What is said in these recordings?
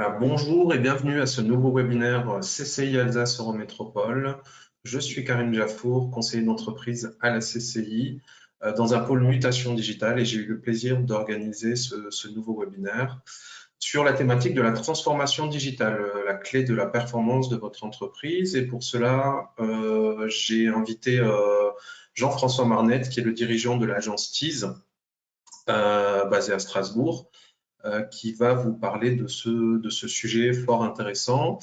Voilà, bonjour et bienvenue à ce nouveau webinaire CCI Alsace Eurométropole. Je suis Karim Jaffour, conseiller d'entreprise à la CCI dans un pôle mutation digitale et j'ai eu le plaisir d'organiser ce nouveau webinaire sur la thématique de la transformation digitale, la clé de la performance de votre entreprise. Et pour cela, j'ai invité Jean-François Marnette, qui est le dirigeant de l'agence TISE, basée à Strasbourg, qui va vous parler de ce sujet fort intéressant.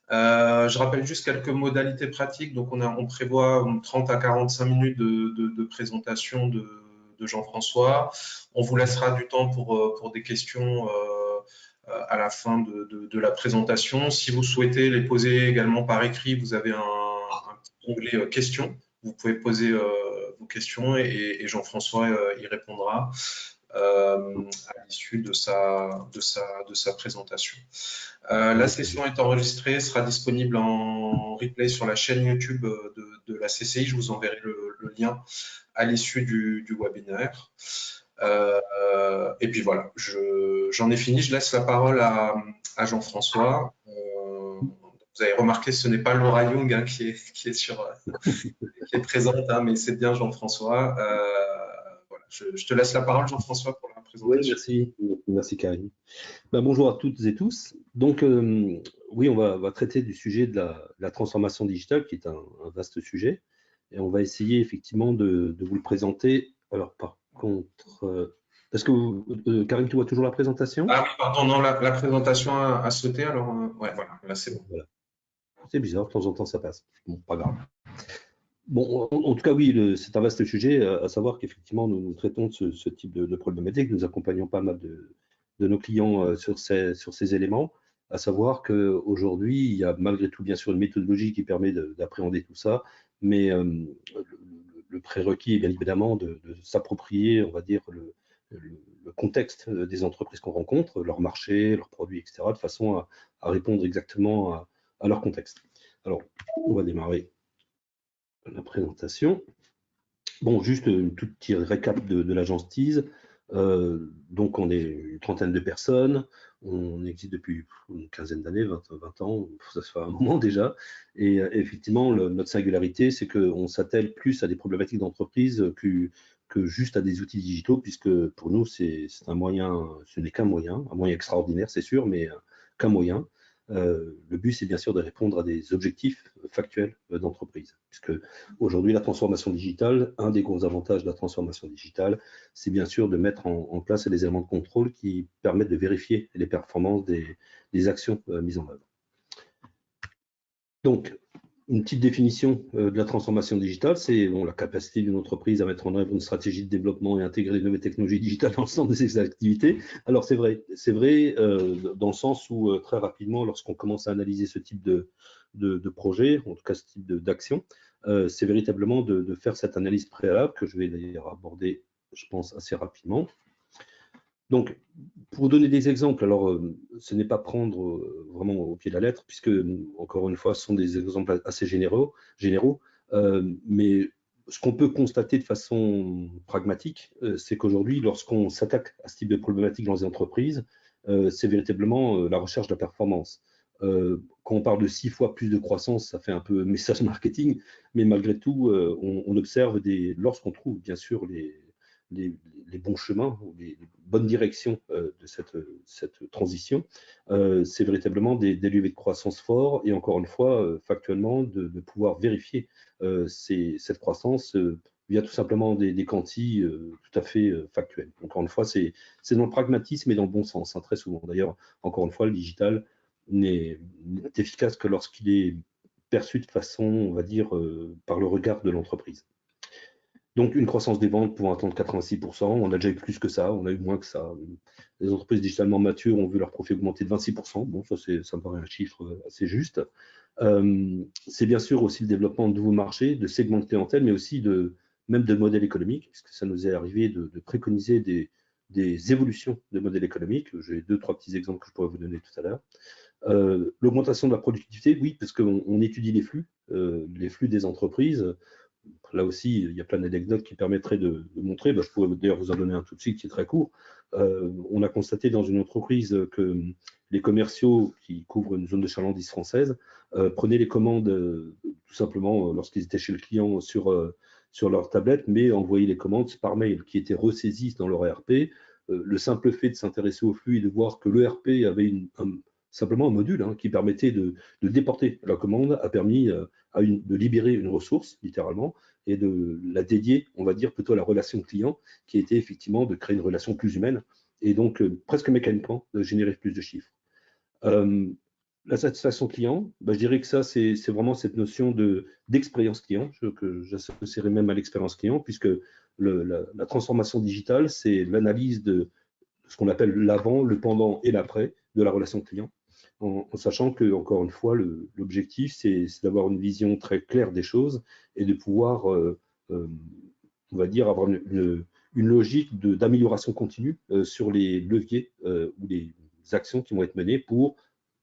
Je rappelle juste quelques modalités pratiques. Donc, on prévoit 30 à 45 minutes de présentation de Jean-François. On vous laissera du temps pour des questions à la fin de la présentation. Si vous souhaitez les poser également par écrit, vous avez un petit onglet questions. Vous pouvez poser vos questions et Jean-François y répondra à l'issue de sa présentation. La session est enregistrée, sera disponible en replay sur la chaîne YouTube de la CCI. Je vous enverrai le lien à l'issue du webinaire. Et puis voilà, j'en ai fini. Je laisse la parole à Jean-François. Vous avez remarqué, ce n'est pas Laura Young hein, qui est présente, hein, mais c'est bien Jean-François. Voilà, je te laisse la parole, Jean-François, pour la présentation. Oui, merci Karim. Bonjour à toutes et tous. Donc, oui, on va traiter du sujet de la transformation digitale, qui est un vaste sujet. Et on va essayer effectivement de vous le présenter. Alors, par contre, est-ce que Karim, tu vois toujours la présentation? Ah oui, pardon, non, la présentation a sauté, alors ouais, voilà, là c'est bon. Voilà. C'est bizarre, de temps en temps ça passe. Bon, pas grave. Bon, en tout cas, oui, c'est un vaste sujet, à savoir qu'effectivement, nous traitons de ce type de problématique. Nous accompagnons pas mal de nos clients sur ces éléments, à savoir qu'aujourd'hui, il y a malgré tout, bien sûr, une méthodologie qui permet d'appréhender tout ça, mais le prérequis est bien évidemment de s'approprier, on va dire, le contexte des entreprises qu'on rencontre, leur marché, leurs produits, etc., de façon à répondre exactement à leur contexte. Alors, on va démarrer la présentation. Bon, juste une toute petite récap de l'agence TISE. Donc, on est une trentaine de personnes. On existe depuis une quinzaine d'années, 20 ans, ça se fait un moment déjà. Et effectivement, notre singularité, c'est qu'on s'attelle plus à des problématiques d'entreprise que juste à des outils digitaux, puisque pour nous, c'est un moyen, ce n'est qu'un moyen, un moyen extraordinaire, c'est sûr, mais qu'un moyen. Le but, c'est bien sûr de répondre à des objectifs factuels d'entreprise, puisque aujourd'hui, la transformation digitale, un des gros avantages de la transformation digitale, c'est bien sûr de mettre en place des éléments de contrôle qui permettent de vérifier les performances des actions mises en œuvre. Donc, une petite définition de la transformation digitale, c'est la capacité d'une entreprise à mettre en œuvre une stratégie de développement et intégrer de nouvelles technologies digitales dans l'ensemble de ses activités. Alors, c'est vrai dans le sens où très rapidement, lorsqu'on commence à analyser ce type de projet, en tout cas ce type d'action, c'est véritablement de faire cette analyse préalable que je vais d'ailleurs aborder, je pense, assez rapidement. Donc, pour donner des exemples, alors ce n'est pas prendre vraiment au pied de la lettre, puisque, encore une fois, ce sont des exemples assez généraux, mais ce qu'on peut constater de façon pragmatique, c'est qu'aujourd'hui, lorsqu'on s'attaque à ce type de problématique dans les entreprises, c'est véritablement la recherche de la performance. Quand on parle de 6 fois plus de croissance, ça fait un peu message marketing, mais malgré tout, on observe lorsqu'on trouve bien sûr les bons chemins, ou les bonnes directions de cette transition, c'est véritablement des leviers de croissance forts et encore une fois, factuellement, de pouvoir vérifier cette croissance via tout simplement des quantis tout à fait factuels. Encore une fois, c'est dans le pragmatisme et dans le bon sens, hein, très souvent. D'ailleurs, encore une fois, le digital n'est efficace que lorsqu'il est perçu de façon, on va dire, par le regard de l'entreprise. Donc, une croissance des ventes pouvant atteindre 86%, on a déjà eu plus que ça, on a eu moins que ça. Les entreprises digitalement matures ont vu leur profit augmenter de 26%. Bon, ça me paraît un chiffre assez juste. C'est bien sûr aussi le développement de nouveaux marchés, de segments de clientèle, mais aussi même de modèles économiques, puisque ça nous est arrivé de préconiser des évolutions de modèles économiques. J'ai 2-3 petits exemples que je pourrais vous donner tout à l'heure. L'augmentation de la productivité, oui, parce qu'on étudie les flux des entreprises. là aussi, il y a plein d'anecdotes qui permettraient de montrer. Je pourrais d'ailleurs vous en donner un tout de suite qui est très court. On a constaté dans une entreprise que les commerciaux qui couvrent une zone de chalandise française prenaient les commandes tout simplement lorsqu'ils étaient chez le client sur leur tablette, mais envoyaient les commandes par mail qui étaient ressaisies dans leur ERP. Le simple fait de s'intéresser au flux et de voir que l'ERP avait simplement un module qui permettait de déporter la commande a permis de libérer une ressource, littéralement, et de la dédier, on va dire, plutôt à la relation client, qui était effectivement de créer une relation plus humaine, et donc presque mécaniquement de générer plus de chiffres. La satisfaction client, je dirais que ça, c'est vraiment cette notion d'expérience client, que j'associerais même à l'expérience client, puisque la transformation digitale, c'est l'analyse de ce qu'on appelle l'avant, le pendant et l'après de la relation client, en sachant que, encore une fois, l'objectif, c'est d'avoir une vision très claire des choses et de pouvoir, on va dire, avoir une logique d'amélioration continue sur les leviers ou les actions qui vont être menées pour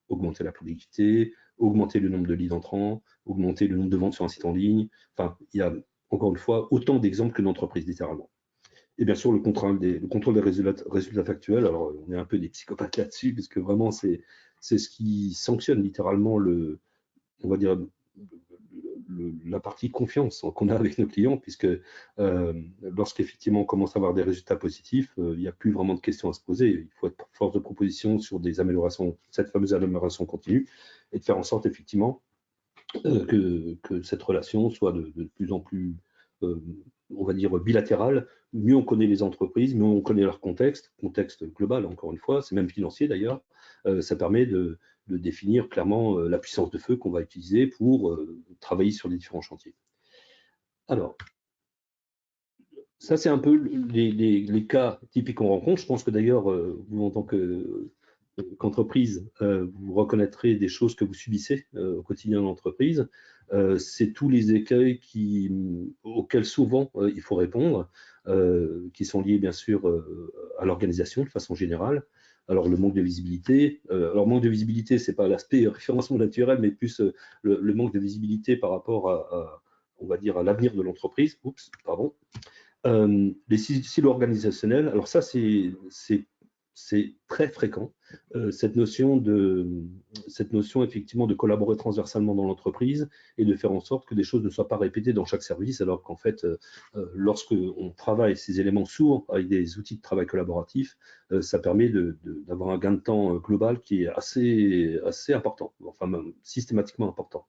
augmenter la productivité, augmenter le nombre de leads entrants, augmenter le nombre de ventes sur un site en ligne. Enfin, il y a, encore une fois, autant d'exemples que d'entreprises, littéralement. Et bien sûr, le contrôle des résultats factuels. Alors, on est un peu des psychopathes là-dessus, parce que vraiment, c'est ce qui sanctionne littéralement on va dire, la partie confiance qu'on a avec nos clients, puisque lorsqu'effectivement on commence à avoir des résultats positifs, il n'y a plus vraiment de questions à se poser. Il faut être force de proposition sur des améliorations, cette fameuse amélioration continue, et de faire en sorte effectivement que cette relation soit de plus en plus, on va dire, bilatérale. Mieux on connaît les entreprises, mieux on connaît leur contexte global, encore une fois, c'est même financier d'ailleurs. Ça permet de définir clairement la puissance de feu qu'on va utiliser pour travailler sur les différents chantiers. Alors, ça, c'est un peu les cas typiques qu'on rencontre. Je pense que d'ailleurs, vous, en tant qu'entreprise, vous reconnaîtrez des choses que vous subissez au quotidien de l'entreprise. C'est tous les écueils auxquels souvent il faut répondre, qui sont liés bien sûr à l'organisation de façon générale. Alors le manque de visibilité, manque de visibilité, c'est pas l'aspect référencement naturel, mais plus le manque de visibilité par rapport on va dire, à l'avenir de l'entreprise. Oups, pardon. Les silos organisationnels, alors ça, c'est très fréquent, cette notion effectivement de collaborer transversalement dans l'entreprise et de faire en sorte que des choses ne soient pas répétées dans chaque service, alors qu'en fait, lorsque on travaille ces éléments sourds avec des outils de travail collaboratifs, ça permet d'avoir un gain de temps global qui est assez important, enfin même systématiquement important.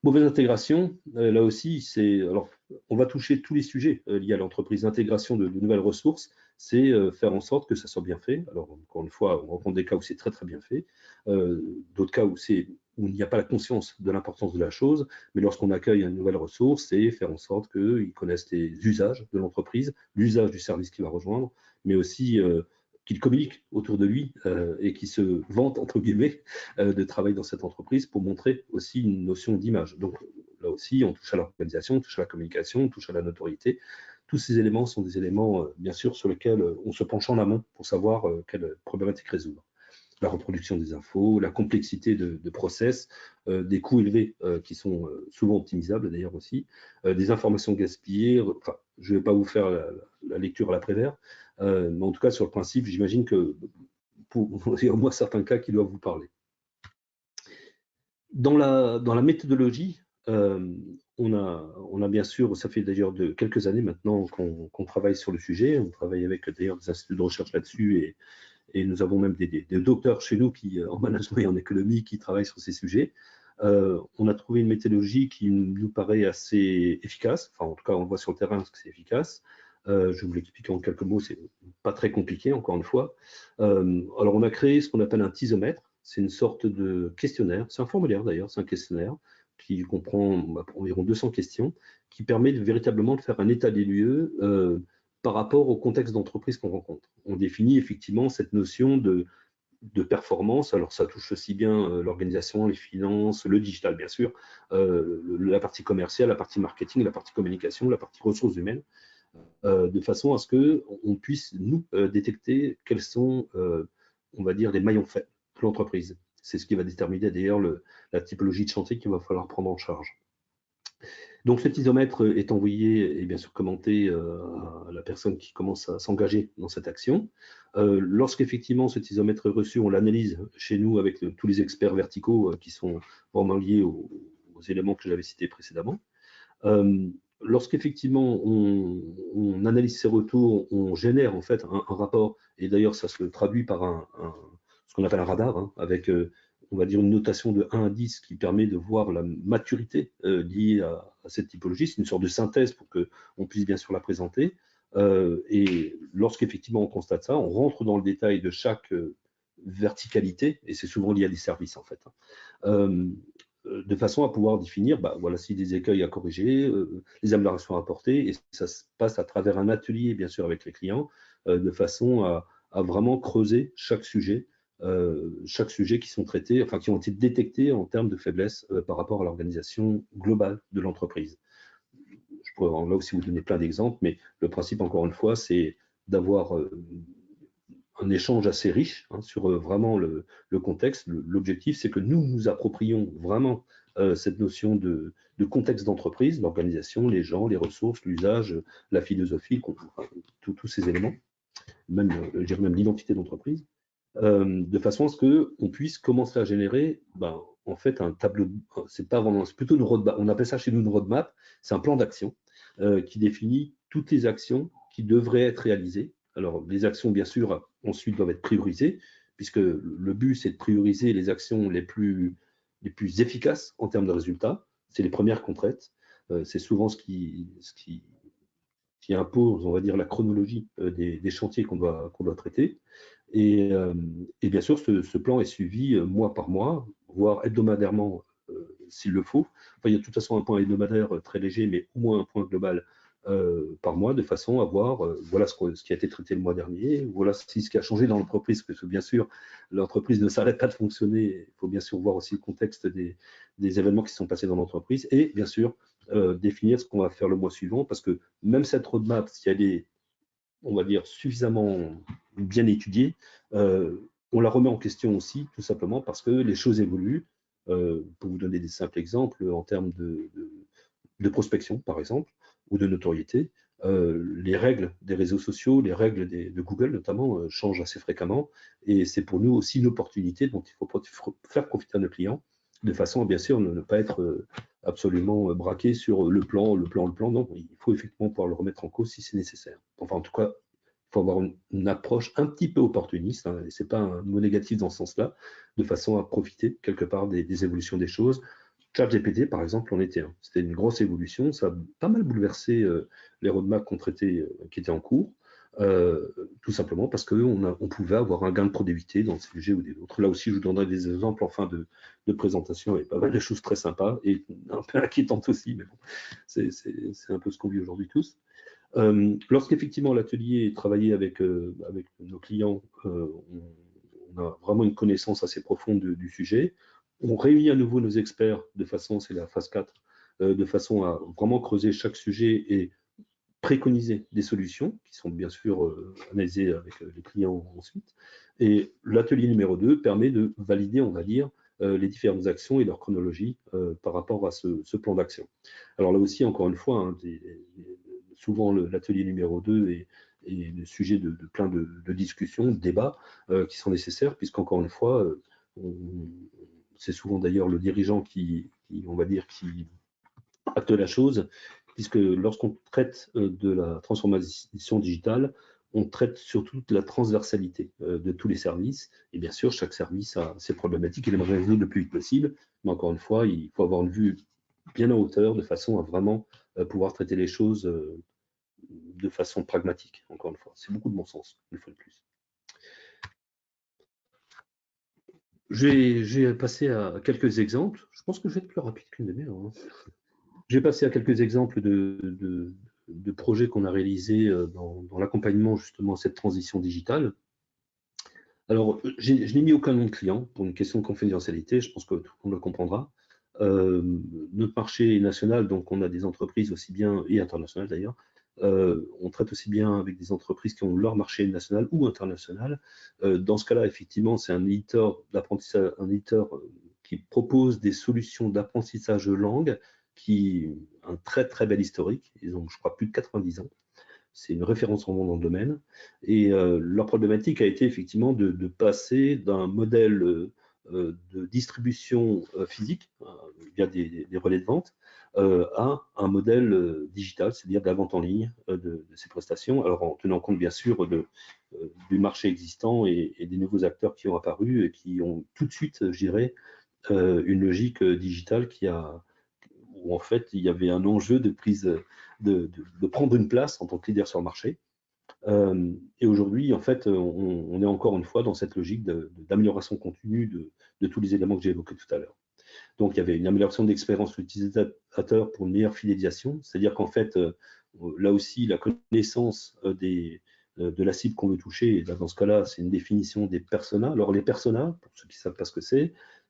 Mauvaise intégration, là aussi, alors, on va toucher tous les sujets liés à l'entreprise. L'intégration de nouvelles ressources, c'est faire en sorte que ça soit bien fait. Alors, encore une fois, on rencontre des cas où c'est très, très bien fait. D'autres cas où il n'y a pas la conscience de l'importance de la chose. Mais lorsqu'on accueille une nouvelle ressource, c'est faire en sorte qu'ils connaissent les usages de l'entreprise, l'usage du service qu'il va rejoindre, mais aussi qu'il communique autour de lui et qui se vante, entre guillemets, de travailler dans cette entreprise pour montrer aussi une notion d'image. Donc là aussi, on touche à l'organisation, on touche à la communication, on touche à la notoriété. Tous ces éléments sont des éléments, bien sûr, sur lesquels on se penche en amont pour savoir quelle problématique résoudre. La reproduction des infos, la complexité de process, des coûts élevés qui sont souvent optimisables d'ailleurs aussi, des informations gaspillées. Enfin, je ne vais pas vous faire la lecture à l'après-vert, mais en tout cas, sur le principe, j'imagine que il y a au moins certains cas qui doivent vous parler. Dans la méthodologie, on a bien sûr, ça fait d'ailleurs quelques années maintenant qu'on travaille sur le sujet. On travaille avec d'ailleurs des instituts de recherche là-dessus et nous avons même des docteurs chez nous en management et en économie qui travaillent sur ces sujets. On a trouvé une méthodologie qui nous paraît assez efficace. Enfin, en tout cas, on le voit sur le terrain que c'est efficace. Je vais vous l'expliquer en quelques mots, c'est pas très compliqué, encore une fois. Alors, on a créé ce qu'on appelle un tisomètre. C'est une sorte de questionnaire. C'est un formulaire d'ailleurs, c'est un questionnaire qui comprend environ 200 questions, qui permet véritablement de faire un état des lieux par rapport au contexte d'entreprise qu'on rencontre. On définit effectivement cette notion de performance. Alors, ça touche aussi bien l'organisation, les finances, le digital, bien sûr, la partie commerciale, la partie marketing, la partie communication, la partie ressources humaines, de façon à ce qu'on puisse, nous, détecter quels sont, on va dire, les maillons faibles de l'entreprise. C'est ce qui va déterminer d'ailleurs la typologie de chantier qu'il va falloir prendre en charge. Donc cet isomètre est envoyé et bien sûr commenté à la personne qui commence à s'engager dans cette action. Lorsqu'effectivement cet isomètre est reçu, on l'analyse chez nous avec tous les experts verticaux qui sont vraiment liés aux éléments que j'avais cités précédemment. Lorsqu'effectivement on analyse ces retours, on génère en fait un rapport, et d'ailleurs ça se traduit par ce qu'on appelle un radar, hein, avec on va dire une notation de 1 à 10 qui permet de voir la maturité liée à cette typologie. C'est une sorte de synthèse pour qu'on puisse bien sûr la présenter. Et lorsqu'effectivement on constate ça, on rentre dans le détail de chaque verticalité, et c'est souvent lié à des services en fait. De façon à pouvoir définir, voilà, si des écueils à corriger, les améliorations à apporter, et ça se passe à travers un atelier, bien sûr, avec les clients, de façon à vraiment creuser chaque sujet qui sont traités, enfin qui ont été détectés en termes de faiblesse par rapport à l'organisation globale de l'entreprise. Je pourrais là aussi vous donner plein d'exemples, mais le principe, encore une fois, c'est d'avoir un échange assez riche hein, sur vraiment le contexte. L'objectif, c'est que nous nous approprions vraiment cette notion de contexte d'entreprise, l'organisation, les gens, les ressources, l'usage, la philosophie, enfin, tous ces éléments, même, je dirais même l'identité d'entreprise, de façon à ce qu'on puisse commencer à générer en fait un tableau, c'est plutôt une roadmap, on appelle ça chez nous une roadmap, c'est un plan d'action qui définit toutes les actions qui devraient être réalisées. Alors les actions bien sûr ensuite doivent être priorisées, puisque le but c'est de prioriser les actions les plus efficaces en termes de résultats, c'est les premières qu'on traite, c'est souvent ce qui impose, on va dire, la chronologie des chantiers qu'on doit traiter. Et bien sûr, ce plan est suivi mois par mois, voire hebdomadairement s'il le faut. Enfin, il y a de toute façon un point hebdomadaire très léger, mais au moins un point global par mois, de façon à voir voilà ce qui a été traité le mois dernier, voilà ce qui a changé dans l'entreprise, parce que bien sûr, l'entreprise ne s'arrête pas de fonctionner. Il faut bien sûr voir aussi le contexte des événements qui se sont passés dans l'entreprise, et bien sûr, définir ce qu'on va faire le mois suivant, parce que même cette roadmap, si elle est, on va dire, suffisamment bien étudiée, on la remet en question aussi, tout simplement parce que les choses évoluent. Pour vous donner des simples exemples, en termes de prospection, par exemple, ou de notoriété, les règles des réseaux sociaux, les règles de Google notamment, changent assez fréquemment, et c'est pour nous aussi une opportunité dont il faut faire profiter à nos clients, de façon à bien sûr ne pas être absolument braqué sur le plan, non, il faut effectivement pouvoir le remettre en cause si c'est nécessaire. Enfin, en tout cas, il faut avoir une approche un petit peu opportuniste, hein, et ce n'est pas un mot négatif dans ce sens-là, de façon à profiter quelque part des évolutions des choses. ChatGPT, par exemple, en était un. C'était une grosse évolution, ça a pas mal bouleversé les roadmaps qu'on traitait, qui étaient en cours, tout simplement parce qu'on pouvait avoir un gain de productivité dans ce sujet ou des autres. Là aussi, je vous donnerai des exemples en fin de présentation, et pas mal de choses très sympas et un peu inquiétantes aussi, mais bon, c'est un peu ce qu'on vit aujourd'hui tous. Lorsqu'effectivement l'atelier est travaillé avec nos clients, on a vraiment une connaissance assez profonde du sujet. On réunit à nouveau nos experts de façon, c'est la phase 4, de façon à vraiment creuser chaque sujet et préconiser des solutions qui sont bien sûr analysées avec les clients ensuite. Et l'atelier numéro 2 permet de valider, on va dire, les différentes actions et leur chronologie par rapport à ce plan d'action. Alors là aussi, encore une fois, hein, souvent l'atelier numéro 2 est le sujet de plein de discussions, de débats qui sont nécessaires, puisqu'encore une fois, c'est souvent d'ailleurs le dirigeant on va dire, qui acte la chose, puisque lorsqu'on traite de la transformation digitale, on traite surtout de la transversalité de tous les services. Et bien sûr, chaque service a ses problématiques et aimerait résoudre le plus vite possible. Mais encore une fois, il faut avoir une vue bien en hauteur de façon à vraiment pouvoir traiter les choses de façon pragmatique, encore une fois. C'est beaucoup de bon sens, une fois de plus. Je vais passer à quelques exemples. Je pense que je vais être plus rapide qu'une demi-heure. Hein. Je vais passer à quelques exemples de projets qu'on a réalisés dans l'accompagnement justement à cette transition digitale. Alors, je n'ai mis aucun nom de client pour une question de confidentialité, je pense que tout le monde le comprendra. Notre marché est national, donc on a des entreprises aussi bien, et internationales d'ailleurs, on traite aussi bien avec des entreprises qui ont leur marché national ou international. Dans ce cas-là, effectivement, c'est un éditeur d'apprentissage, qui propose des solutions d'apprentissage de langue, un très très bel historique. Ils ont, je crois, plus de 90 ans. C'est une référence au monde dans le domaine. Et leur problématique a été effectivement de passer d'un modèle de distribution physique, via des relais de vente, à un modèle digital, c'est-à-dire de la vente en ligne de ces prestations, alors en tenant compte bien sûr du marché existant et des nouveaux acteurs qui ont apparu et qui ont tout de suite, je dirais, une logique digitale où en fait il y avait un enjeu de prise, de prendre une place en tant que leader sur le marché. Et aujourd'hui, en fait, on est encore une fois dans cette logique d'amélioration continue de tous les éléments que j'ai évoqués tout à l'heure. Donc, il y avait une amélioration de l'expérience utilisateur pour une meilleure fidélisation, c'est-à-dire qu'en fait, là aussi, la connaissance de la cible qu'on veut toucher, et dans ce cas-là, c'est une définition des personas. Alors, les personas, pour ceux qui ne savent pas ce que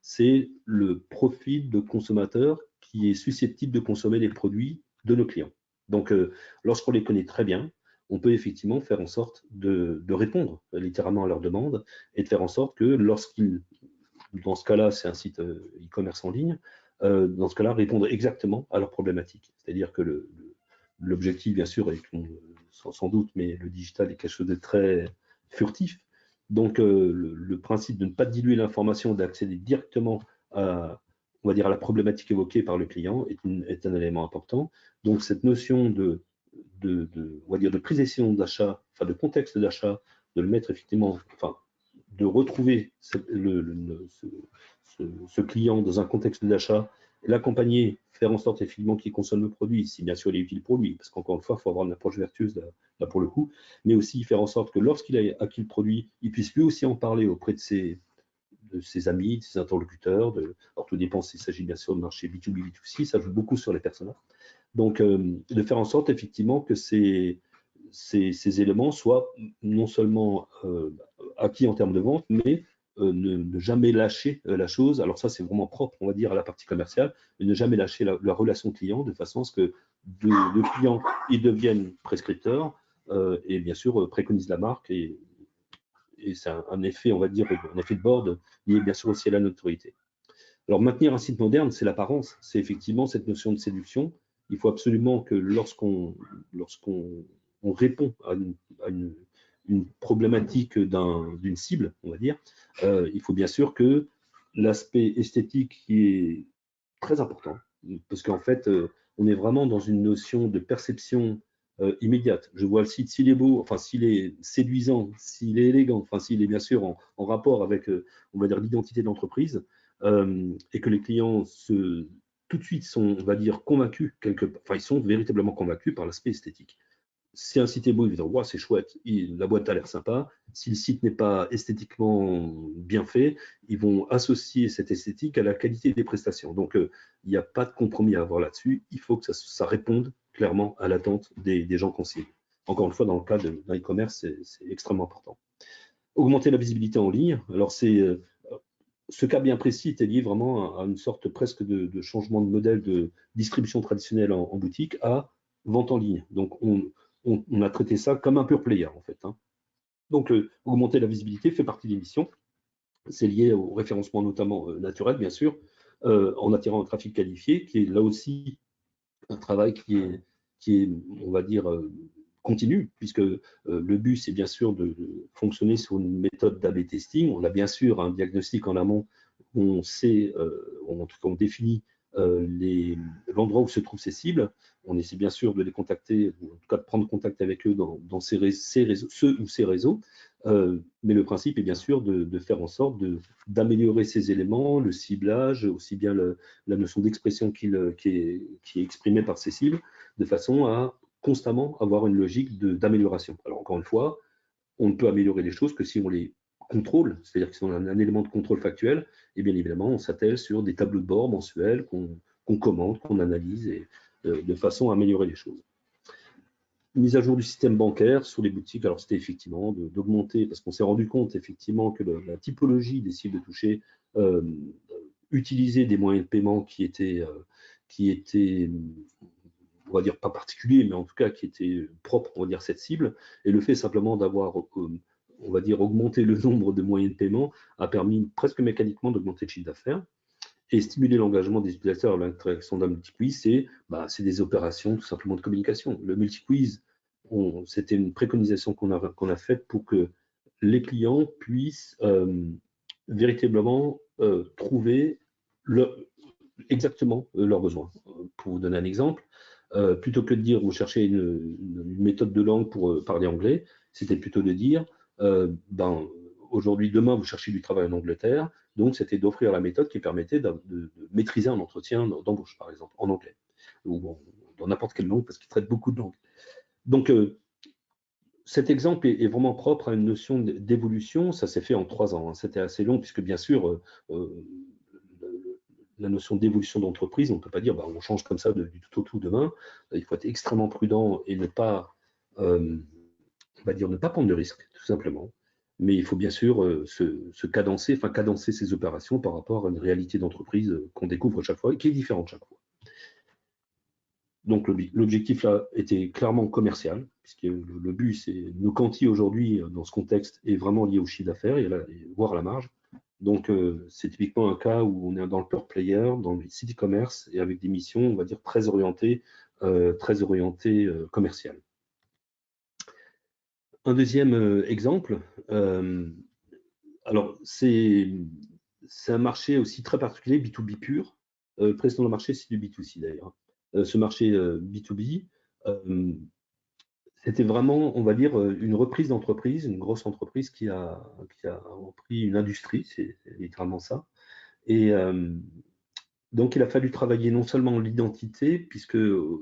c'est le profil de consommateur qui est susceptible de consommer les produits de nos clients. Donc, lorsqu'on les connaît très bien, on peut effectivement faire en sorte de répondre littéralement à leurs demandes et de faire en sorte que lorsqu'ils, dans ce cas-là, c'est un site e-commerce en ligne, dans ce cas-là, répondre exactement à leurs problématiques. C'est-à-dire que l'objectif, bien sûr, est sans doute, mais le digital est quelque chose de très furtif. Donc, le principe de ne pas diluer l'information, d'accéder directement on va dire, à la problématique évoquée par le client est un élément important. Donc, cette notion on va dire de prise de décision d'achat, enfin de contexte d'achat, de le mettre effectivement, enfin, de retrouver ce client dans un contexte d'achat, l'accompagner, faire en sorte effectivement qu'il consomme le produit, si bien sûr il est utile pour lui, parce qu'encore une fois, il faut avoir une approche vertueuse là pour le coup, mais aussi faire en sorte que lorsqu'il a acquis le produit, il puisse lui aussi en parler auprès de ses amis, de ses interlocuteurs. Alors tout dépend s'il s'agit bien sûr de marché B2B, B2C, ça joue beaucoup sur les personas. Donc, de faire en sorte effectivement que ces éléments soient non seulement acquis en termes de vente, mais ne jamais lâcher la chose. Alors ça, c'est vraiment propre, on va dire, à la partie commerciale, mais ne jamais lâcher la relation client de façon à ce que le client, il devienne prescripteur et bien sûr préconise la marque et c'est un effet, on va dire, un effet de board lié bien sûr aussi à la notoriété. Alors, maintenir un site moderne, c'est l'apparence, c'est effectivement cette notion de séduction. Il faut absolument que lorsqu'on répond à une problématique d'une cible, on va dire, il faut bien sûr que l'aspect esthétique qui est très important, parce qu'en fait, on est vraiment dans une notion de perception immédiate. Je vois le site, s'il est beau, enfin s'il est séduisant, s'il est élégant, enfin s'il est bien sûr en rapport avec, on va dire, l'identité de l'entreprise, et que les clients tout de suite sont, on va dire, convaincus, enfin ils sont véritablement convaincus par l'aspect esthétique. Si un site est beau, ils vont dire wow, c'est chouette, la boîte a l'air sympa. Si le site n'est pas esthétiquement bien fait, ils vont associer cette esthétique à la qualité des prestations. Donc, il n'y a pas de compromis à avoir là-dessus. Il faut que ça réponde clairement à l'attente des gens qu'on cible. Encore une fois, dans le cas d'un e-commerce, c'est extrêmement important. Augmenter la visibilité en ligne. Alors, ce cas bien précis était lié vraiment à une sorte presque de changement de modèle de distribution traditionnelle en boutique à vente en ligne. Donc, on a traité ça comme un pure player, en fait. Donc, augmenter la visibilité fait partie des missions. C'est lié au référencement notamment naturel, bien sûr, en attirant un trafic qualifié, qui est là aussi un travail qui est on va dire, continu, puisque le but, c'est bien sûr de fonctionner sur une méthode d'A/B testing. On a bien sûr un diagnostic en amont où on sait, en tout cas on définit l'endroit où se trouvent ces cibles. On essaie bien sûr de les contacter, ou en tout cas de prendre contact avec eux dans ces réseaux, ceux ou ces réseaux. Mais le principe est bien sûr de faire en sorte d'améliorer ces éléments, le ciblage, aussi bien la notion d'expression qui est exprimée par ces cibles, de façon à constamment avoir une logique d'amélioration. Alors encore une fois, on ne peut améliorer les choses que si on les contrôle, c'est-à-dire que si on a un élément de contrôle factuel, et bien évidemment, on s'attelle sur des tableaux de bord mensuels qu'on commente, qu'on analyse, et de façon à améliorer les choses. Mise à jour du système bancaire sur les boutiques, alors c'était effectivement d'augmenter, parce qu'on s'est rendu compte effectivement que la typologie des cibles de toucher utilisait des moyens de paiement qui étaient on va dire pas particuliers, mais en tout cas qui étaient propres, on va dire, cette cible. Et le fait simplement d'avoir, on va dire, augmenté le nombre de moyens de paiement a permis presque mécaniquement d'augmenter le chiffre d'affaires. Et stimuler l'engagement des utilisateurs à l'interaction d'un multi-quiz, c'est des opérations tout simplement de communication. Le multi-quiz, c'était une préconisation qu'on a faite pour que les clients puissent véritablement trouver exactement leurs besoins. Pour vous donner un exemple, plutôt que de dire vous cherchez une méthode de langue pour parler anglais, c'était plutôt de dire aujourd'hui, demain, vous cherchez du travail en Angleterre, donc c'était d'offrir la méthode qui permettait de maîtriser un entretien d'embauche, par exemple, en anglais, ou dans n'importe quelle langue, parce qu'il traite beaucoup de langues. Donc, cet exemple est vraiment propre à une notion d'évolution. Ça s'est fait en 3 ans. Hein. C'était assez long, puisque bien sûr, la notion d'évolution d'entreprise, on ne peut pas dire on change comme ça du tout au tout demain. Il faut être extrêmement prudent et ne pas, on va dire, ne pas prendre de risques, tout simplement. Mais il faut bien sûr cadencer ses opérations par rapport à une réalité d'entreprise qu'on découvre chaque fois et qui est différente chaque fois. Donc l'objectif là était clairement commercial, puisque le but, c'est nos quanti aujourd'hui, dans ce contexte, est vraiment lié au chiffre d'affaires et voire à la marge. Donc c'est typiquement un cas où on est dans le pure player, dans le site e-commerce, et avec des missions, on va dire, très orientées commerciales. Un deuxième exemple, alors c'est un marché aussi très particulier, B2B pur. Précédemment, le marché, c'est du B2C d'ailleurs. Ce marché B2B, c'était vraiment, on va dire, une reprise d'entreprise, une grosse entreprise qui a repris une industrie, c'est littéralement ça. Et donc, il a fallu travailler non seulement l'identité, puisque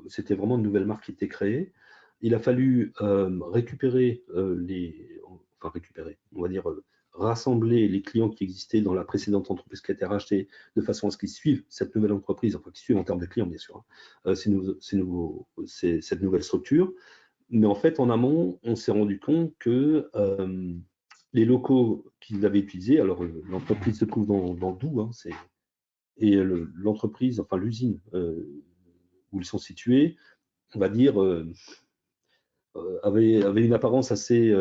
c'était vraiment une nouvelle marque qui était créée. Il a fallu récupérer, on va dire, rassembler les clients qui existaient dans la précédente entreprise qui a été rachetée, de façon à ce qu'ils suivent cette nouvelle entreprise, enfin qu'ils suivent en termes de clients, bien sûr, hein, cette nouvelle structure. Mais en fait, en amont, on s'est rendu compte que les locaux qu'ils avaient utilisés, alors l'entreprise se trouve dans le Doubs, hein, et l'entreprise, enfin l'usine où ils sont situés, on va dire, avait une apparence assez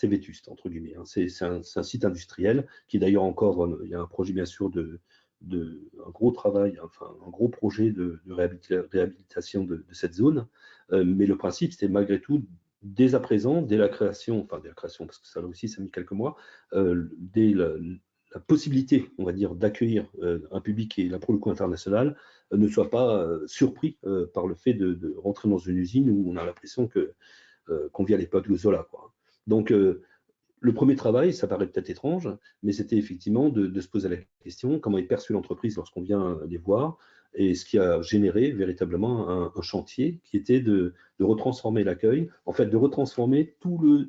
vétuste, entre guillemets. Hein. C'est un site industriel qui d'ailleurs encore, il y a un projet bien sûr un gros travail, enfin un gros projet de réhabilitation de cette zone. Mais le principe, c'était malgré tout, dès à présent, dès la création, parce que ça aussi, ça a mis quelques mois, dès la possibilité, on va dire, d'accueillir un public qui est là pour le coup international, ne soit pas surpris par le fait de rentrer dans une usine où on a l'impression qu'on vit à l'époque de Zola, quoi. Donc, le premier travail, ça paraît peut-être étrange, mais c'était effectivement de se poser la question comment est perçue l'entreprise lorsqu'on vient les voir, et ce qui a généré véritablement un chantier qui était de retransformer l'accueil, en fait de retransformer tout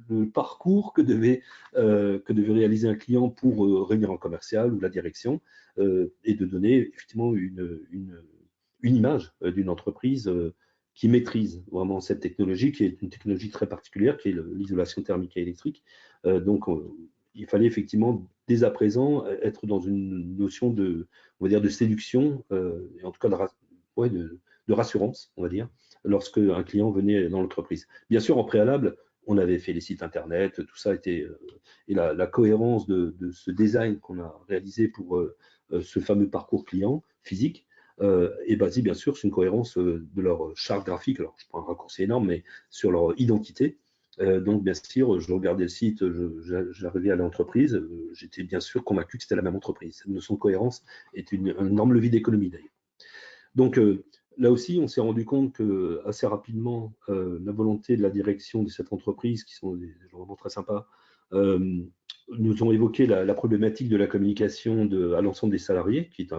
le parcours que devait réaliser un client pour réunir un commercial ou la direction, et de donner effectivement une image d'une entreprise qui maîtrise vraiment cette technologie, qui est une technologie très particulière, qui est l'isolation thermique et électrique. Donc, il fallait effectivement, dès à présent, être dans une notion on va dire, de séduction, et en tout cas de rassurance, on va dire, lorsque un client venait dans l'entreprise. Bien sûr, en préalable, on avait fait les sites internet, tout ça était, et la cohérence de ce design qu'on a réalisé pour ce fameux parcours client physique, est basé bien sûr sur une cohérence de leur charte graphique. Alors, je prends un raccourci énorme, mais sur leur identité. Donc, bien sûr, je regardais le site, j'arrivais à l'entreprise, j'étais bien sûr convaincu que c'était la même entreprise. Cette notion de cohérence est un énorme levier d'économie d'ailleurs. Donc, là aussi, on s'est rendu compte que assez rapidement, la volonté de la direction de cette entreprise, qui sont des gens vraiment très sympas, nous ont évoqué la problématique de la communication à l'ensemble des salariés, qui est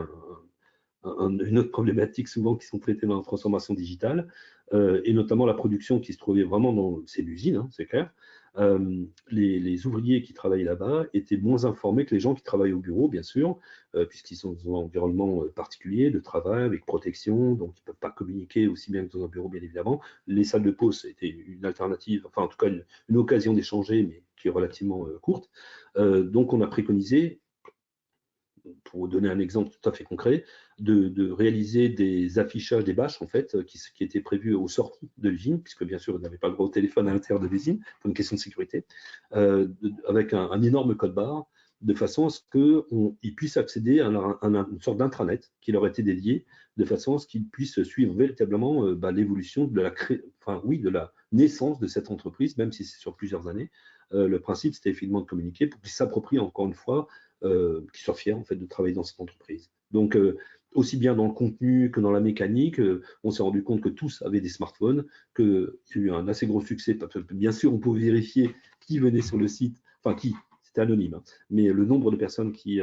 une autre problématique souvent qui sont traitées dans la transformation digitale, et notamment la production qui se trouvait vraiment dans ces usines, hein, c'est clair. Les ouvriers qui travaillent là-bas étaient moins informés que les gens qui travaillent au bureau, bien sûr, puisqu'ils sont dans un environnement particulier de travail, avec protection, donc ils ne peuvent pas communiquer aussi bien que dans un bureau, bien évidemment. Les salles de pause étaient une alternative, enfin en tout cas une occasion d'échanger, mais qui est relativement courte. Donc on a préconisé, pour donner un exemple tout à fait concret, de réaliser des affichages, des bâches en fait, qui étaient prévus aux sorties de l'usine, puisque bien sûr, on n'avait pas le droit au téléphone à l'intérieur de l'usine, pour une question de sécurité, avec un énorme code barre, de façon à ce qu'ils puissent accéder à une sorte d'intranet qui leur était dédié, de façon à ce qu'ils puissent suivre véritablement l'évolution de de la naissance de cette entreprise, même si c'est sur plusieurs années. Le principe, c'était effectivement de communiquer pour qu'ils s'approprient encore une fois, qu'ils soient fiers en fait de travailler dans cette entreprise. Donc, aussi bien dans le contenu que dans la mécanique, on s'est rendu compte que tous avaient des smartphones, qu'il y a eu un assez gros succès. Bien sûr, on pouvait vérifier qui venait sur le site, enfin qui, c'était anonyme, hein, mais le nombre de personnes qui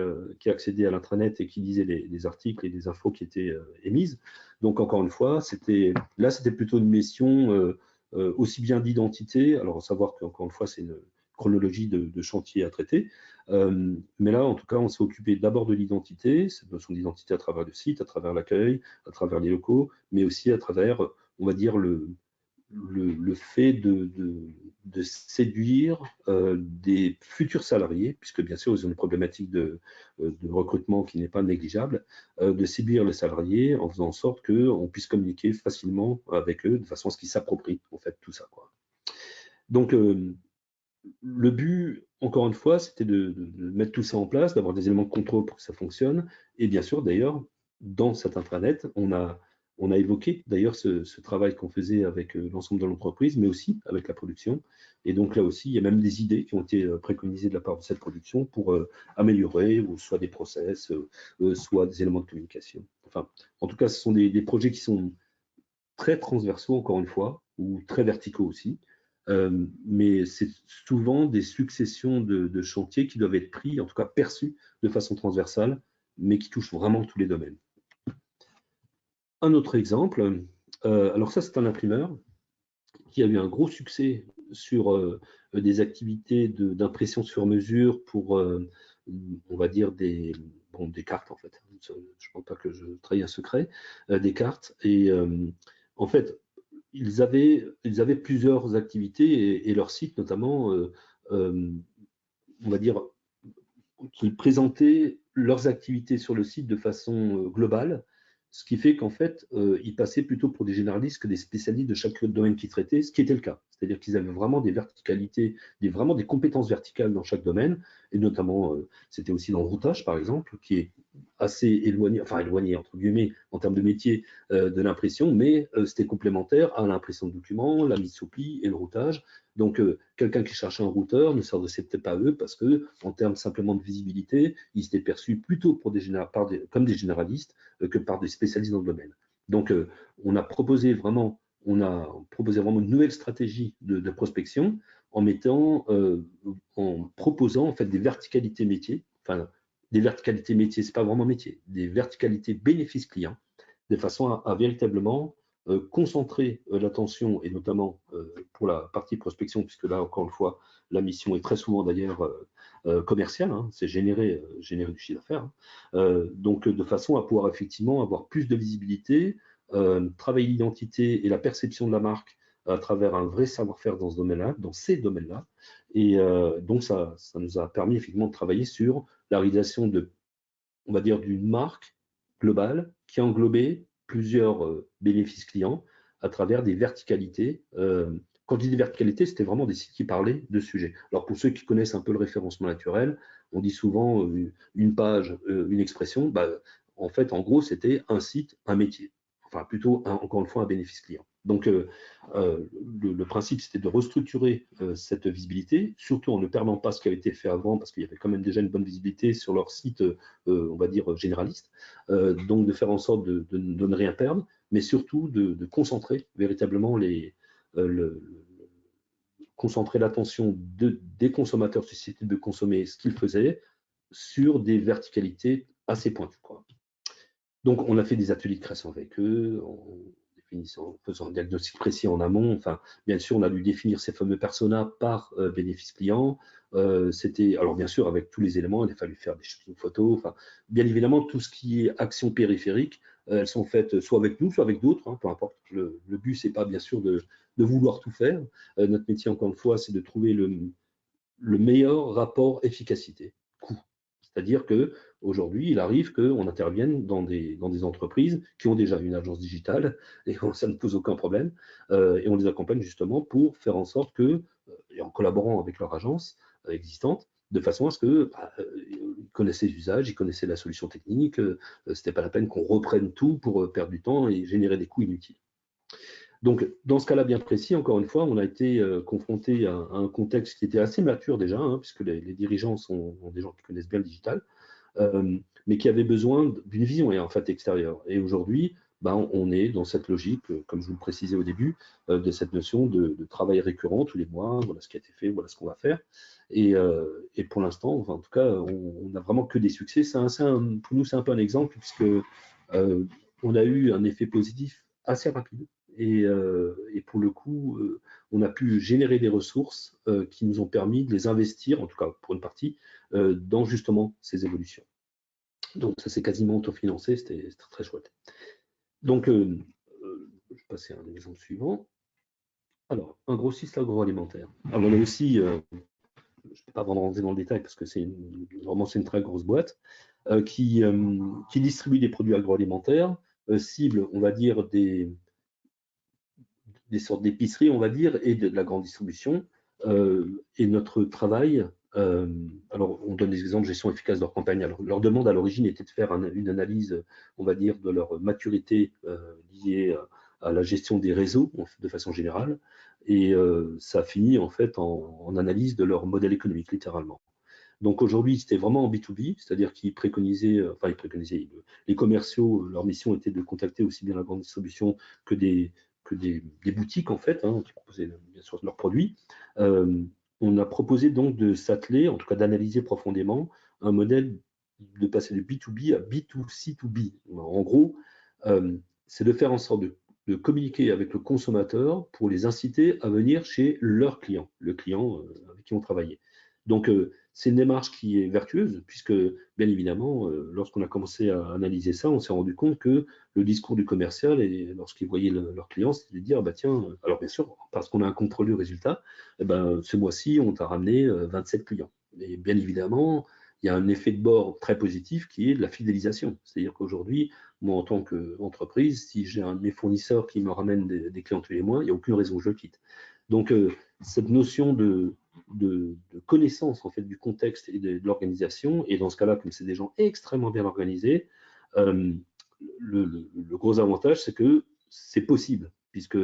accédaient à l'intranet et qui lisaient les articles et les infos qui étaient émises. Donc, encore une fois, c'était plutôt une mission aussi bien d'identité, alors à savoir qu'encore une fois, c'est une chronologie de chantier à traiter, mais là, en tout cas, on s'est occupé d'abord de l'identité, cette notion d'identité à travers le site, à travers l'accueil, à travers les locaux, mais aussi à travers, on va dire, le fait de séduire des futurs salariés, puisque bien sûr, ils ont une problématique de recrutement qui n'est pas négligeable, de séduire les salariés en faisant en sorte qu'on puisse communiquer facilement avec eux, de façon à ce qu'ils s'approprient en fait tout ça, quoi. Donc, le but, encore une fois, c'était de mettre tout ça en place, d'avoir des éléments de contrôle pour que ça fonctionne. Et bien sûr, d'ailleurs, dans cet intranet, on a évoqué d'ailleurs ce travail qu'on faisait avec l'ensemble de l'entreprise, mais aussi avec la production. Et donc là aussi, il y a même des idées qui ont été préconisées de la part de cette production pour améliorer, ou soit des process, soit des éléments de communication. Enfin, en tout cas, ce sont des projets qui sont très transversaux, encore une fois, ou très verticaux aussi. Mais c'est souvent des successions de chantiers qui doivent être pris, en tout cas perçus de façon transversale, mais qui touchent vraiment tous les domaines. Un autre exemple, alors ça c'est un imprimeur qui a eu un gros succès sur des activités d'impression sur mesure pour, on va dire, des cartes en fait. Je ne pense pas que je trahis un secret, des cartes. Et en fait, ils avaient plusieurs activités et leur site notamment, on va dire, qu'ils présentaient leurs activités sur le site de façon globale, ce qui fait qu'en fait, ils passaient plutôt pour des généralistes que des spécialistes de chaque domaine qu'ils traitaient, ce qui était le cas. C'est-à-dire qu'ils avaient vraiment des verticalités, vraiment des compétences verticales dans chaque domaine, et notamment, c'était aussi dans le routage, par exemple, qui est assez éloigné, enfin éloigné entre guillemets en termes de métier de l'impression, mais c'était complémentaire à l'impression de documents, la mise sous pli et le routage. Donc, quelqu'un qui cherchait un routeur ne s'adressait peut-être pas à eux parce que, en termes simplement de visibilité, ils étaient perçus plutôt comme des généralistes que par des spécialistes dans le domaine. Donc, on a proposé vraiment une nouvelle stratégie de prospection en proposant en fait des verticalités métiers, enfin des verticalités métiers, c'est pas vraiment métier, des verticalités bénéfices clients, de façon à véritablement concentrer l'attention, et notamment pour la partie prospection, puisque là, encore une fois, la mission est très souvent d'ailleurs commerciale, hein, c'est générer du chiffre d'affaires. Donc, de façon à pouvoir effectivement avoir plus de visibilité, travailler l'identité et la perception de la marque à travers un vrai savoir-faire dans ce domaine-là, dans ces domaines-là. Et donc, ça nous a permis effectivement de travailler sur la réalisation on va dire, d'une marque globale qui englobait plusieurs bénéfices clients à travers des verticalités. Quand je dis des verticalités, c'était vraiment des sites qui parlaient de sujets. Alors pour ceux qui connaissent un peu le référencement naturel, on dit souvent une page, une expression. En fait, en gros, c'était un site, un métier. Enfin, plutôt, encore une fois, un bénéfice client. Donc, le principe, c'était de restructurer cette visibilité, surtout en ne perdant pas ce qui avait été fait avant, parce qu'il y avait quand même déjà une bonne visibilité sur leur site, on va dire, généraliste. Donc, de faire en sorte de ne rien perdre, mais surtout de concentrer véritablement concentrer l'attention des consommateurs susceptibles de consommer ce qu'ils faisaient sur des verticalités assez pointues, quoi. Donc, on a fait des ateliers de création avec eux, en faisant un diagnostic précis en amont. Enfin, bien sûr, on a dû définir ces fameux personas par bénéfice client. Alors bien sûr, avec tous les éléments, il a fallu faire des shootings photos. Enfin, bien évidemment, tout ce qui est action périphérique, elles sont faites soit avec nous, soit avec d'autres, hein, peu importe. Le but, c'est pas bien sûr de vouloir tout faire. Notre métier, encore une fois, c'est de trouver le meilleur rapport efficacité-coût. C'est-à-dire qu'aujourd'hui, il arrive qu'on intervienne dans des entreprises qui ont déjà une agence digitale, et ça ne pose aucun problème, et on les accompagne justement pour faire en sorte que, et en collaborant avec leur agence existante, de façon à ce que ils connaissaient les usages, ils connaissaient la solution technique, ce n'était pas la peine qu'on reprenne tout pour perdre du temps et générer des coûts inutiles. Donc, dans ce cas-là bien précis, encore une fois, on a été confronté à un contexte qui était assez mature déjà, hein, puisque les dirigeants sont des gens qui connaissent bien le digital, mais qui avaient besoin d'une vision en fait extérieure. Et aujourd'hui, ben, on est dans cette logique, comme je vous le précisais au début, de cette notion de travail récurrent tous les mois, voilà ce qui a été fait, voilà ce qu'on va faire. Et pour l'instant, enfin, en tout cas, on n'a vraiment que des succès. Pour nous, c'est un peu un exemple, puisque on a eu un effet positif assez rapide. Et pour le coup, on a pu générer des ressources qui nous ont permis de les investir, en tout cas pour une partie, dans justement ces évolutions. Donc ça s'est quasiment autofinancé, c'était très chouette. Donc, je vais passer à un exemple suivant. Alors, un grossiste agroalimentaire. Alors, on a aussi, je ne peux pas vraiment rentrer dans le détail parce que vraiment c'est une très grosse boîte qui distribue des produits agroalimentaires, cible, on va dire, des sortes d'épiceries, on va dire, et de la grande distribution. Et notre travail, alors on donne des exemples, gestion efficace de leur campagne. Alors, leur demande à l'origine était de faire une analyse, on va dire, de leur maturité liée à la gestion des réseaux de façon générale. Et ça a fini en fait en analyse de leur modèle économique, littéralement. Donc aujourd'hui, c'était vraiment en B2B, c'est-à-dire qu'ils préconisaient, les commerciaux, leur mission était de contacter aussi bien la grande distribution que des boutiques, en fait, hein, qui proposaient bien sûr leurs produits. On a proposé donc de s'atteler, en tout cas d'analyser profondément, un modèle de passer de B2B à B2C2B. En gros, c'est de faire en sorte de communiquer avec le consommateur pour les inciter à venir chez leur client, le client avec qui on travaillait. Donc, c'est une démarche qui est vertueuse, puisque, bien évidemment, lorsqu'on a commencé à analyser ça, on s'est rendu compte que le discours du commercial, et lorsqu'ils voyaient leurs clients, c'était de dire, bah, tiens, alors bien sûr, parce qu'on a un contrôle du résultat, eh ben, ce mois-ci, on t'a ramené 27 clients. Et bien évidemment, il y a un effet de bord très positif qui est de la fidélisation. C'est-à-dire qu'aujourd'hui, moi, en tant qu'entreprise, si j'ai un de mes fournisseurs qui me ramène des clients tous les mois, il n'y a aucune raison que je le quitte. Donc, cette notion de connaissance en fait du contexte et de l'organisation, et dans ce cas-là, comme c'est des gens extrêmement bien organisés, le gros avantage, c'est que c'est possible, puisque